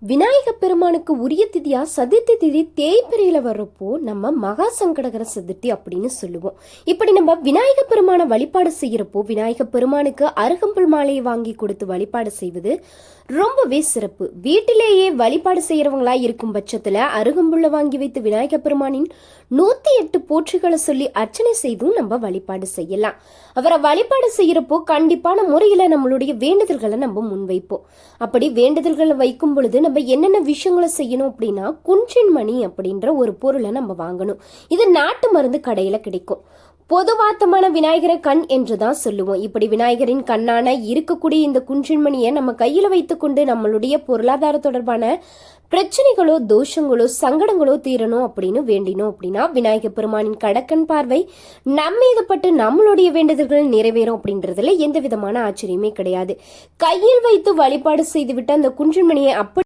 விநாயக பெருமானுக்கு உரிய திதியா சதுர்த்தி திதி தேய்பிரையில வர்றப்போ நம்ம மகா சங்கடகர சதுர்த்தி அப்படின்னு சொல்லுவோம். இப்படி நம்ம விநாயக பெருமான வழிபாடு செய்யறப்போ விநாயக பெருமானுக்கு அருகம்புல் மாலையை வாங்கி கொடுத்து வழிபாடு செய்வது ரொம்பவே சிறப்பு. வீட்டிலேயே வழிபாடு செய்யறவங்களா இருக்கும் பட்சத்துல அருகம்புல்ல வாங்கி வைத்து விநாயக பெருமானின் 108 போற்றிகளை சொல்லி அர்ச்சனை செய்தும் நம்ம வழிபாடு செய்யலாம். அவரை வழிபாடு செய்யறப்போ கண்டிப்பான முறையில நம்மளுடைய வேண்டுதல்களை நம்ம முன்வைப்போம். அப்படி வேண்டுதல்களை வைக்கும் பொழுது நம்ம என்னென்ன விஷயங்களை செய்யணும் அப்படின்னா, குன்றின் மணி அப்படின்ற ஒரு பொருளை நம்ம வாங்கணும். இது நாட்டு மருந்து கடையில கிடைக்கும். பொதுவாத்தமான விநாயகரை கண் என்றுதான் சொல்லுவோம். இப்படி விநாயகரின் கண்ணான இருக்கக்கூடிய இந்த குன்றின்மணியை நம்ம கையில வைத்துக்கொண்டு நம்மளுடைய பொருளாதார தொடர்பான பிரச்சனைகளோ தோஷங்களோ சங்கடங்களோ தீரணும் அப்படின்னு வேண்டினோம் அப்படின்னா விநாயகர் பெருமானின் கடக்கன் பார்வை நம்மீதப்பட்டு நம்மளுடைய வேண்டுதல்கள் நிறைவேறும் அப்படின்றதுல எந்த விதமான ஆச்சரியமே கிடையாது. கையில் வைத்து வழிபாடு செய்துவிட்டு அந்த குன்றின்மணியை அப்படி